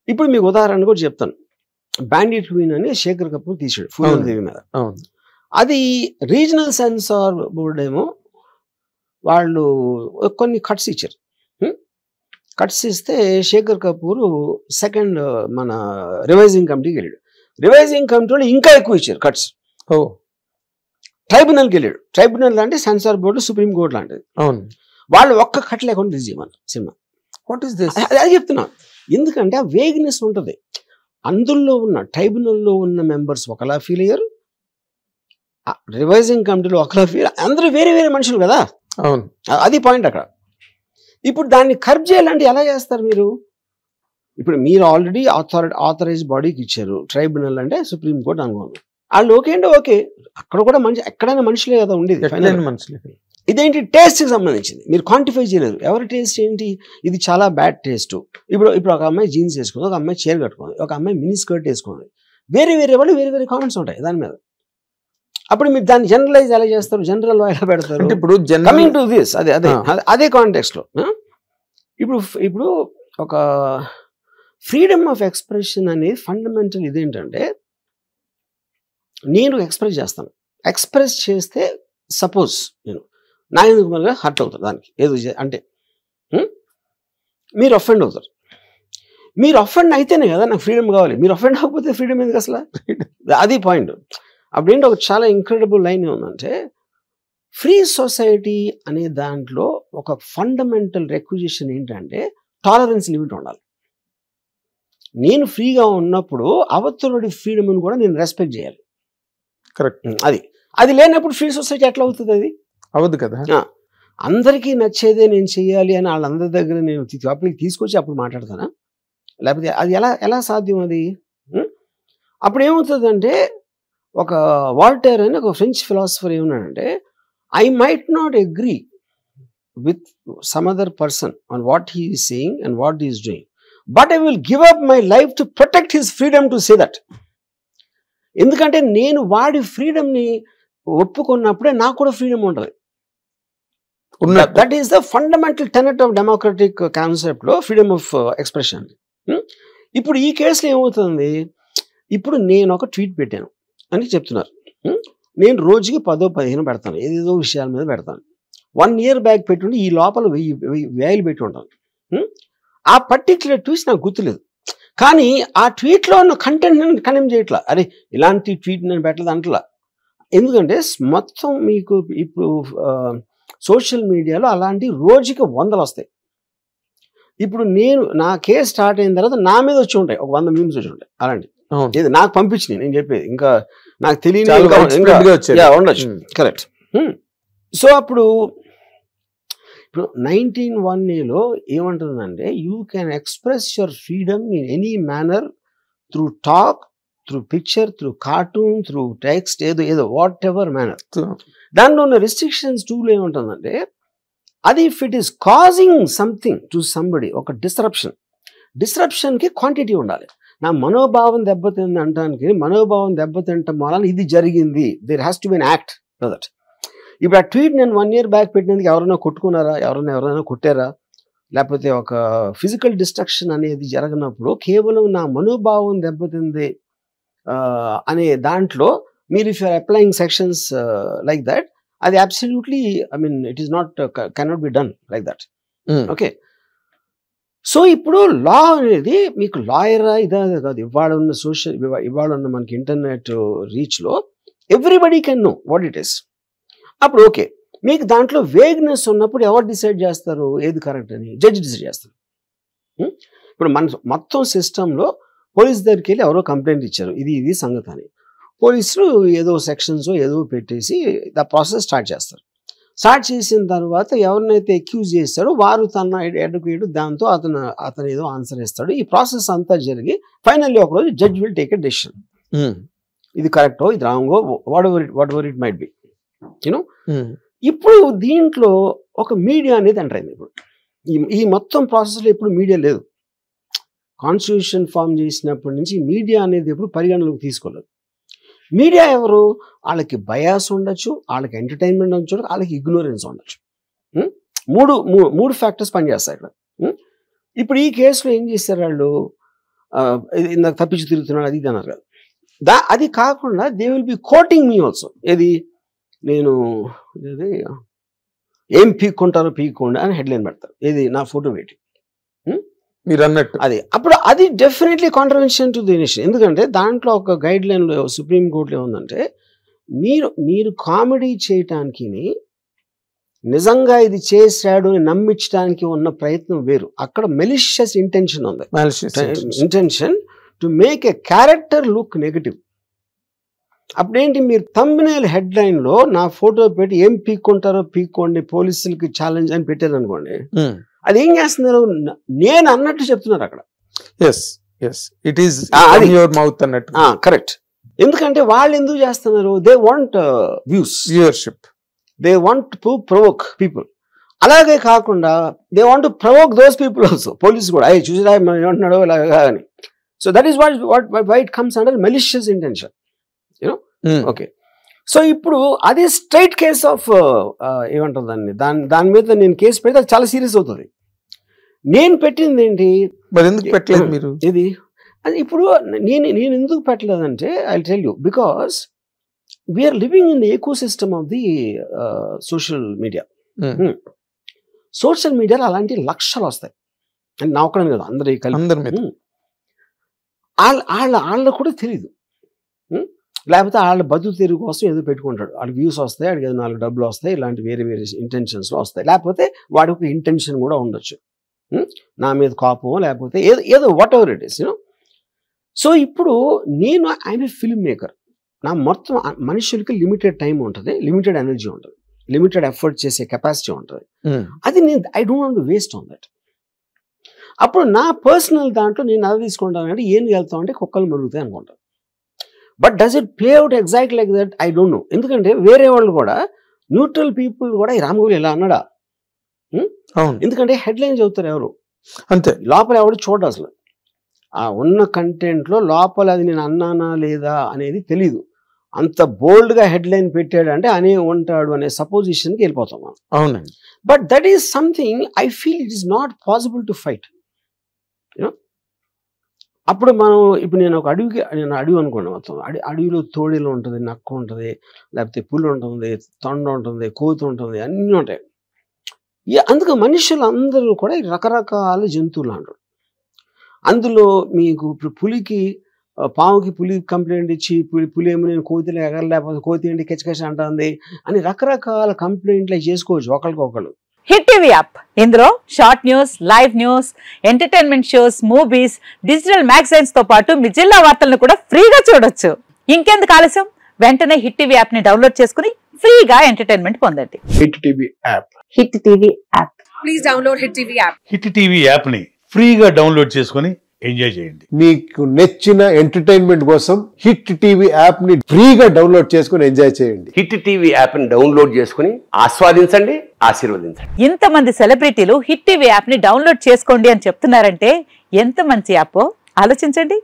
ఇప్పుడు మీకు ఉదాహరణ కూడా చెప్తాను. బ్యాండిట్ క్వీన్ అని శేఖర్ కపూర్ తీసాడు ఫూలందేవి మీద. అది రీజనల్ సెన్సార్ బోర్డు ఏమో వాళ్ళు కొన్ని కట్స్ ఇచ్చారు. కట్స్ ఇస్తే శేఖర్ కపూర్ సెకండ్ మన రివైజింగ్ కమిటీకి వెళ్ళాడు. రివైజింగ్ కమిటీలో ఇంకా ఎక్కువ ఇచ్చారు కట్స్. ట్రైబ్యునల్కి వెళ్ళాడు. ట్రైబ్యునల్ అంటే సెన్సార్ బోర్డు సుప్రీం కోర్టు లాంటిది. వాళ్ళు ఒక్క కట్ లేకుండా రిలీజ్ చేయమన్నారు సినిమా. What is this? అది చెప్తున్నా. ఎందుకంటే ఆ వేగ్నెస్ ఉంటుంది. అందులో ఉన్న ట్రైబ్యునల్లో ఉన్న మెంబర్స్ ఒకలా ఫీల్ అయ్యారు, రివైజింగ్ కమిటీలో ఒకలా ఫీల్, అందరూ వేరే వేరే మనుషులు కదా. అవును, అది పాయింట్ అక్కడ. ఇప్పుడు దాన్ని కర్బ్ చేయాలంటే ఎలా చేస్తారు మీరు? ఇప్పుడు మీరు ఆల్రెడీ ఆథరైజ్ బాడీకి ఇచ్చారు. ట్రైబ్యునల్ అంటే సుప్రీంకోర్టు అనుకోండి. వాళ్ళు ఓకే అంటే ఓకే, అక్కడ కూడా మనిషి ఎక్కడైనా మనుషులే కదా ఉండేది. ఇదేంటి టేస్ట్కి సంబంధించింది, మీరు క్వాంటిఫై చేయలేరు. ఎవరి టేస్ట్ ఏంటి? ఇది చాలా బ్యాడ్ టేస్ట్. ఇప్పుడు ఒక అమ్మాయి జీన్స్ వేసుకుంది, ఒక అమ్మాయి చీర కట్టుకుంది, ఒక అమ్మాయి మినీ స్కర్ట్ వేసుకుంది. వేరే వేరే వాళ్ళు వేరే వేరే కామెంట్స్ ఉంటాయి దాని మీద. అప్పుడు మీరు దాన్ని జనరలైజ్ ఎలా చేస్తారు? జనరల్ ఎలా పెడతారు? ఇప్పుడు కమింగ్ టు దిస్ అదే కాంటెక్స్ట్ లో ఇప్పుడు ఒక ఫ్రీడమ్ ఆఫ్ ఎక్స్ప్రెషన్ అనేది ఫండమెంటల్. ఇదేంటంటే నేను ఎక్స్ప్రెస్ చేస్తాను. ఎక్స్ప్రెస్ చేస్తే సపోజ్ నేను నా ఎందుకు మళ్ళీ హర్ట్ అవుతారు దానికి ఏదో అంటే మీరు అఫెండ్ అవుతారు. మీరు అఫెండ్ అయితేనే కదా నాకు ఫ్రీడమ్ కావాలి. మీరు అఫెండ్ అవ్వకపోతే ఫ్రీడమ్ ఎందుకు అసలు? అది పాయింట్. అప్పుడేంటి ఒక చాలా ఇంక్రెడిబుల్ లైన్ ఏముందంటే, ఫ్రీ సొసైటీ అనే దాంట్లో ఒక ఫండమెంటల్ రిక్విజిషన్ ఏంటంటే టాలరెన్స్ లిమిట్ ఉండాలి. నేను ఫ్రీగా ఉన్నప్పుడు అవతలుడి ఫ్రీడమ్ని కూడా నేను రెస్పెక్ట్ చేయాలి. కరెక్ట్. అది లేనప్పుడు ఫ్రీ సొసైటీ ఎట్లా అవుతుంది? అది అవద్దు కదా. అందరికీ నచ్చేదే నేను చెయ్యాలి అని వాళ్ళందరి దగ్గర నేను టాపిక్ తీసుకొచ్చి అప్పుడు మాట్లాడతానా? లేకపోతే అది ఎలా సాధ్యం? అది అప్పుడు ఏమవుతుందంటే, ఒక వాల్టైర్ అని ఒక ఫ్రెంచ్ ఫిలాసఫర్ ఏమన్నాడంటే, I might not agree with some other person on what he is saying and what he is doing, but I will give up my life to protect his freedom to say that. ఎందుకంటే నేను వాడి ఫ్రీడమ్ని ఒప్పుకున్నప్పుడే నాకు కూడా freedom ఉంటుంది. That is the fundamental Tenet of democratic కాన్సెప్ట్లో freedom of expression. ఇప్పుడు ఈ కేసులో ఏమవుతుంది? ఇప్పుడు నేను ఒక ట్వీట్ పెట్టాను అని చెప్తున్నారు. నేను రోజుకి 10-15 పెడతాను, ఏదేదో విషయాల మీద పెడతాను. 1 year బ్యాక్ పెట్టుండి ఈ లోపల 1000 పెట్టి ఉంటాను. ఆ పర్టిక్యులర్ ట్వీట్స్ నాకు గుర్తులేదు, కానీ ఆ ట్వీట్లో ఉన్న కంటెంట్ నేను కనెమ్ చేయట్లా. అరే ఇలాంటి ట్వీట్ నేను పెట్టలేదు అంటలా. ఎందుకంటే మొత్తం మీకు ఇప్పుడు సోషల్ మీడియాలో అలాంటి రోజుకి 100 వస్తాయి. ఇప్పుడు నా కేసు స్టార్ట్ అయిన తర్వాత నా మీద వచ్చి ఉంటాయి ఒక 100 మీమ్స్ వచ్చి ఉంటాయి అలాంటి. ఇది నాకు పంపించినాయి, నేను చెప్పేది ఇంకా నాకు తెలియని ఉండొచ్చు. కరెక్ట్. సో అప్పుడు 19(1)లో ఏమంటుందంటే, you can express your freedom in any manner through talk, through picture, through cartoon, through text, ఏదో వాట్ ఎవర్ మేనర్. దాంట్లో ఉన్న రిస్ట్రిక్షన్స్ 2లో ఏముంటుందంటే, అది if it is causing something to somebody, ఒక డిస్రప్షన్కి క్వాంటిటీ ఉండాలి. నా మనోభావం దెబ్బతింది అంటానికి, మనోభావం దెబ్బతింటం వలన ఇది జరిగింది, there has to be an act for that. ఇప్పుడు ఆ ట్వీట్ నేను 1 year బ్యాక్ పెట్టినందుకు ఎవరైనా కొట్టుకున్నారా, ఎవరైనా కొట్టారా, లేకపోతే ఒక ఫిజికల్ డిస్ట్రక్షన్ అనేది జరగనప్పుడు కేవలం నా మనోభావం దెబ్బతింది అనే దాంట్లో మీరు if you're applying sections like that, అది absolutely it is not cannot be done like that. Okay. So ఇప్పుడు లా అనేది మీకు లాయరా ఇదా కాదు. ఇవాళ ఉన్న మనకి ఇంటర్నెట్ రీచ్లో everybody can know what it is. అప్పుడు ఓకే, మీకు దాంట్లో వేగ్నెస్ ఉన్నప్పుడు ఎవరు డిసైడ్ చేస్తారు ఏది కరెక్ట్ అని? జడ్జి డిసైడ్ చేస్తారు. ఇప్పుడు మన మొత్తం సిస్టంలో పోలీస్ దగ్గరికి వెళ్ళి ఎవరో కంప్లైంట్ ఇచ్చారు, ఇది సంగతి అని. పోలీసులు ఏదో సెక్షన్స్ ఏదో పెట్టేసి ద ప్రాసెస్ స్టార్ట్ చేస్తారు. స్టార్ట్ చేసిన తర్వాత ఎవరినైతే అక్యూజ్ చేస్తాడో వారు తన అడ్వకేట్ దాంతో అతను ఏదో ఆన్సర్ ఇస్తాడు. ఈ ప్రాసెస్ అంతా జరిగి ఫైనల్లీ ఒకరోజు judge will take a decision. ఇది కరెక్టో ఇది రాంగో whatever it might be you know. ఇప్పుడు దీంట్లో ఒక మీడియా అనేది ఎంటర్ అయింది. ఇప్పుడు ఈ మొత్తం ప్రాసెస్లో ఎప్పుడు మీడియా లేదు. కాన్స్టిట్యూషన్ ఫామ్ చేసినప్పటి నుంచి మీడియా అనేది ఎప్పుడు పరిగణలోకి తీసుకోలేదు. మీడియా ఎవరు? వాళ్ళకి బయాస్ ఉండొచ్చు, వాళ్ళకి ఎంటర్టైన్మెంట్ ఉండొచ్చు, వాళ్ళకి ఇగ్నోరెన్స్ ఉండొచ్చు. మూడు ఫ్యాక్టర్స్ పనిచేస్తాయి ఇక్కడ. ఇప్పుడు ఈ కేసులో ఏం చేస్తారు వాళ్ళు? ఇందాక తప్పించి తిరుగుతున్నాడు అది ఇది అన్నారు కదా. అది కాకుండా they will be coating me also. ఏది నేను ఏం పీక్కుంటారో పీక్కోండి అని హెడ్లైన్ పెడతారు. ఏది నా ఫోటో పెట్టి మీరు అన్నట్టు అది. అప్పుడు అది definitely contravention to the nation. ఎందుకంటే దాంట్లో ఒక గైడ్ లైన్లో సుప్రీంకోర్టులో ఏముందంటే మీరు కామెడీ చేయటానికి నిజంగా ఇది చేశాడు అని నమ్మించడానికి ఉన్న ప్రయత్నం వేరు. అక్కడ మెలిషియస్ ఇంటెన్షన్ ఉంది. Intention to make a character look negative. అప్పుడేంటి, మీరు థంబ్నెయిల్ హెడ్లైన్లో నా ఫోటో పెట్టి ఏం పీక్కుంటారో పీక్కోండి పోలీసులకి ఛాలెంజ్ అని పెట్టారు అనుకోండి, అది ఏం చేస్తున్నారు, నేను అన్నట్టు చెప్తున్నారు అక్కడ. కరెక్ట్. ఎందుకంటే వాళ్ళు ఎందుకు చేస్తున్నారు, they want viewership, they want to provoke people. అలాగే కాకుండా they want to provoke those people also. Police కూడా అయ్యి చూసిరా ఏమంటున్నాడో ఇలాగా అని. So that is why it comes under malicious intention, you know. Okay, so ఇప్పుడు అది స్ట్రైట్ కేస్ ఆఫ్ ఏమంటారు దాని మీద నేను కేసు పెడితే అది చాలా సీరియస్ అవుతుంది. నేను పెట్టింది ఏంటి, ఎందుకు పెట్టలేదు మీరు ఇది అది. ఇప్పుడు నేను ఎందుకు పెట్టలేదంటే I tell you, because we're living in the ecosystem of the social media. సోషల్ మీడియాలో అలాంటి లక్షలు వస్తాయి అని నా ఒక్కడని కదా, అందరి వాళ్ళకు కూడా తెలీదు. లేకపోతే వాళ్ళ బతుకు తెరుగు కోసం ఏదో పెట్టుకుంటాడు, వాళ్ళకి వ్యూస్ వస్తాయి, వాడికి ఏదో 4 డబ్బులు వస్తాయి, ఇలాంటి వేరే వేరే ఇంటెన్షన్స్లో వస్తాయి. లేకపోతే వాడికి ఒక ఇంటెన్షన్ కూడా ఉండొచ్చు, నా మీద కోపం, లేకపోతే ఏదో what ever it is, you know. So ఇప్పుడు నేను ఐఎమ్ ఏ ఫిల్మ్ మేకర్. నా మొత్తం మనుషులకి లిమిటెడ్ టైం ఉంటుంది, లిమిటెడ్ ఎనర్జీ ఉంటుంది, లిమిటెడ్ ఎఫర్ట్ చేసే కెపాసిటీ ఉంటుంది. అది నేను I don't want to waste on that. అప్పుడు నా పర్సనల్ దాంట్లో నేను అది తీసుకుంటానంటే ఏం వెళ్తాం అంటే కుక్కలు మరుగుతాయి అనుకుంటాను. But does it play out exact like that, I don't know. ఎందుకంటే వేరే వాళ్ళు కూడా, న్యూట్రల్ పీపుల్ కూడా ఈ రామగోలి ఎలా అన్నాడా, ఎందుకంటే హెడ్లైన్ చదువుతారు ఎవరు, అంతే, లోపల ఎవరు చూడ అసలు ఆ ఉన్న కంటెంట్లో లోపల అది నేను అన్నానా లేదా అనేది తెలీదు. అంత బోల్డ్గా హెడ్లైన్ పెట్టాడంటే అనే ఉంటాడు అనే సపోజిషన్కి వెళ్ళిపోతాం మనం. అవునండి. But that is something I feel it is not possible to fight, you know. అప్పుడు ఇప్పుడు నేను ఒక అడవి అనుకోండి, మొత్తం అడవిలో తోడేలు ఉంటుంది, నక్క ఉంటుంది, లేకపోతే పులి ఉంటుంది, తొండ ఉంటుంది, కోతి ఉంటుంది, అన్నీ ఉంటాయి. అందుకు మనుషులు అందరూ కూడా రకరకాల జంతువులు అంటారు. అందులో మీకు ఇప్పుడు పులికి పాముకి పులి కంప్లైంట్ ఇచ్చి పులి ఏమో నేను కోతిలో ఎగరలేకపోతే కోతి ఏంటి కెచ్చకెచ్చ అంటుంది అని రకరకాల కంప్లైంట్లు చేసుకోవచ్చు ఒకరికొకరు. హిట్ టీవీ యాప్, ఇందులో short news, live news, entertainment shows, movies, digital magazines తో పాటు మీ జిల్లా వార్తలను కూడా ఫ్రీగా చూడొచ్చు. ఇంకెందుకు ఆలస్యం, వెంటనే హిట్ టీవీ యాప్ ని డౌన్లోడ్ చేసుకుని ఫ్రీగా ఎంటర్టైన్మెంట్ పొందండి. Hit TV app, hit TV app, please download hit TV app. Hit TV app ని ఫ్రీగా డౌన్లోడ్ చేసుకుని ఎంజాయ్ చేయండి. మీకు నచ్చిన ఎంటర్టైన్మెంట్ కోసం హిట్ టీవీ యాప్ ని ఫ్రీగా డౌన్లోడ్ చేసుకుని ఎంజాయ్ చేయండి. హిట్ టీవీ యాప్ ని డౌన్లోడ్ చేసుకుని ఆస్వాదించండి, ఆశీర్వదించండి. ఇంతమంది సెలబ్రిటీలు హిట్ టీవీ యాప్ ని డౌన్లోడ్ చేసుకోండి అని చెప్తున్నారంటే ఎంత మంచి యాప్ ఆలోచించండి.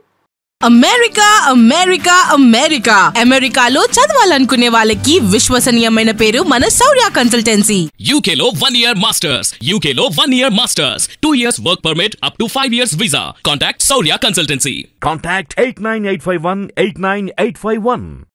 అమెరికా అమెరికా అమెరికా అమెరికాలో చదవాలనుకునే వాళ్ళకి విశ్వసనీయమైన పేరు మన శౌర్య కన్సల్టెన్సీ. UK లో 1 year masters, UK లో 1 year masters, 2 years work permit up to 5 years visa. Contact Saurya Consultancy. Contact 89851 89851.